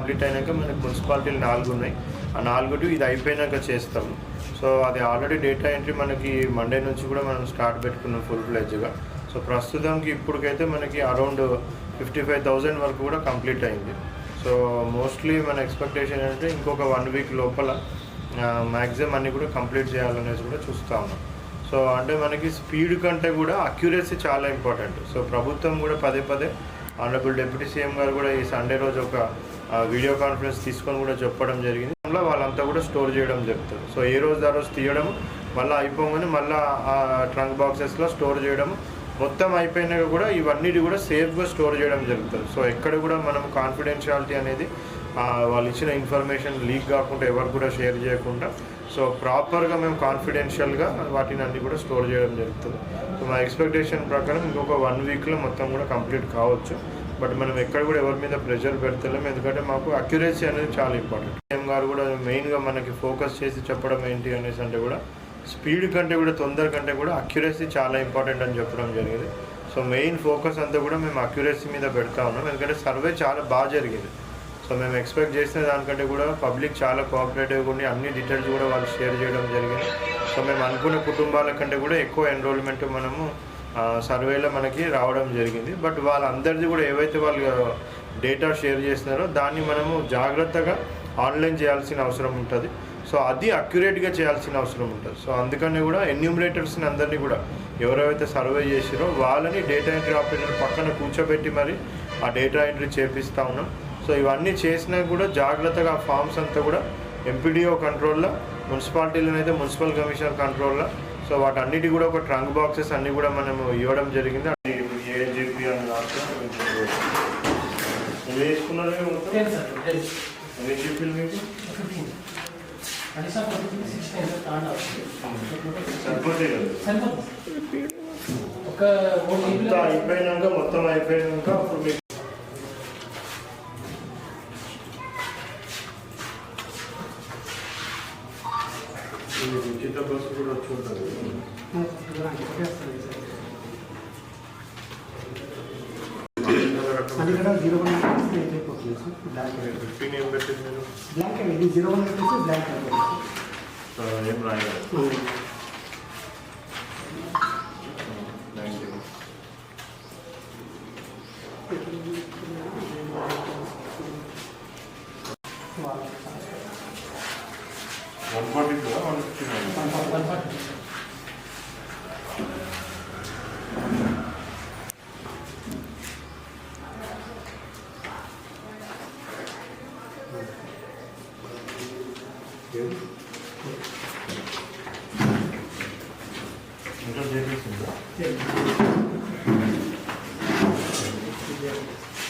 Complete అయినాక మనకి మున్సిపాలిటీలు 4 ఉన్నాయి. ఆ 4 ఇది అయిపోయినాక చేస్తాము. సో అది ఆల్రెడీ డేటా ఎంట్రీ మనకి మండే నుంచి కూడా మనం స్టార్ట్ పెట్టుకున్నాం ఫుల్ ఫ్లెడ్జ్గా. సో ప్రస్తుతానికి ఇప్పటికైతే మనకి అరౌండ్ 55,000 వరకు కూడా కంప్లీట్ అయింది. సో మోస్ట్లీ మన ఎక్స్పెక్టేషన్ ఏంటంటే ఇంకొక 1 వీక్ లోపల మ్యాక్సిమం అన్నీ కూడా కంప్లీట్ చేయాలనేసి కూడా చూస్తూ ఉన్నాం. సో అంటే మనకి స్పీడ్ కంటే కూడా అక్యురసీ చాలా ఇంపార్టెంట్. సో ప్రభుత్వం కూడా పదే ఆనరబుల్ డిప్యూటీ సీఎం గారు కూడా ఈ సండే రోజు ఒక వీడియో కాన్ఫరెన్స్ తీసుకొని కూడా చెప్పడం జరిగింది. అందులో వాళ్ళంతా కూడా స్టోర్ చేయడం జరుగుతుంది. సో ఏ రోజు ఆ రోజు తీయడము, మళ్ళీ అయిపోగానే మళ్ళీ ఆ ట్రంక్ బాక్సెస్లో స్టోర్ చేయడము, మొత్తం అయిపోయినాక కూడా ఇవన్నీ కూడా సేఫ్గా స్టోర్ చేయడం జరుగుతుంది. సో ఎక్కడ కూడా మనం కాన్ఫిడెన్షియాలిటీ అనేది వాళ్ళు ఇచ్చిన ఇన్ఫర్మేషన్ లీక్ కాకుండా ఎవరు కూడా షేర్ చేయకుండా సో ప్రాపర్గా మేము కాన్ఫిడెన్షియల్గా వాటిని అన్నీ కూడా స్టోర్ చేయడం జరుగుతుంది. సో మా ఎక్స్పెక్టేషన్ ప్రకారం ఇంకొక 1 వీక్లో మొత్తం కూడా కంప్లీట్ కావచ్చు. బట్ మనం ఎక్కడ కూడా ఎవరి మీద ప్రెషర్ పెడతలేము, ఎందుకంటే మాకు అక్యురసీ అనేది చాలా ఇంపార్టెంట్. సీఎం గారు కూడా మెయిన్గా మనకి ఫోకస్ చేసి చెప్పడం ఏంటి అనేసి అంటే కూడా స్పీడ్ కంటే కూడా తొందర కంటే కూడా అక్యురసీ చాలా ఇంపార్టెంట్ అని చెప్పడం జరిగింది. సో మెయిన్ ఫోకస్ అంతా కూడా మేము అక్యురసీ మీద పెడతా ఉన్నాం, ఎందుకంటే సర్వే చాలా బాగా జరిగింది. సో మేము ఎక్స్పెక్ట్ చేసిన దానికంటే కూడా పబ్లిక్ చాలా కోఆపరేటివ్గా ఉండి అన్ని డీటెయిల్స్ కూడా వాళ్ళు షేర్ చేయడం జరిగింది. సో మేము అనుకున్న కుటుంబాల కంటే కూడా ఎక్కువ ఎన్రోల్మెంట్ మనము సర్వేలో మనకి రావడం జరిగింది. బట్ వాళ్ళందరిది కూడా ఏవైతే వాళ్ళు డేటా షేర్ చేస్తున్నారో దాన్ని మనము జాగ్రత్తగా ఆన్లైన్ చేయాల్సిన అవసరం ఉంటుంది. సో అది అక్యురేట్గా చేయాల్సిన అవసరం ఉంటుంది. సో అందుకని కూడా ఎన్యూమరేటర్స్ని అందరినీ కూడా ఎవరైతే సర్వే చేసిరో వాళ్ళని డేటా ఎంట్రీ ఆపరేటర్ పక్కన కూర్చోబెట్టి మరి ఆ డేటా ఎంట్రీ చేపిస్తూ ఉన్నాం. సో ఇవన్నీ చేసినా కూడా జాగ్రత్తగా ఆ ఫామ్స్ అంతా కూడా ఎంపీడీఓ కంట్రోల్లో, మున్సిపాలిటీలోనైతే మున్సిపల్ కమిషనర్ కంట్రోల్లో. సో వాటన్నిటి కూడా ఒక ట్రంక్ బాక్సెస్ అన్నీ కూడా మనము ఇవ్వడం జరిగింది. ఏజీపీ అని వేసుకున్నారు చెప్పి మీకు అయిపోయినాక మొత్తం అయిపోయినాక అప్పుడు మీకు ఉచిత బస్సు కూడా వచ్చి ఉంటుంది. అది కూడా 01 అయిపోతుంది సార్. బ్లాక్ 15 ఏం పెట్టింది మీరు? బ్లాక్ ఇది 01 పెట్టేసి బ్లాక్ ఏం రాయలేదు. ఇంకా చేసిందా?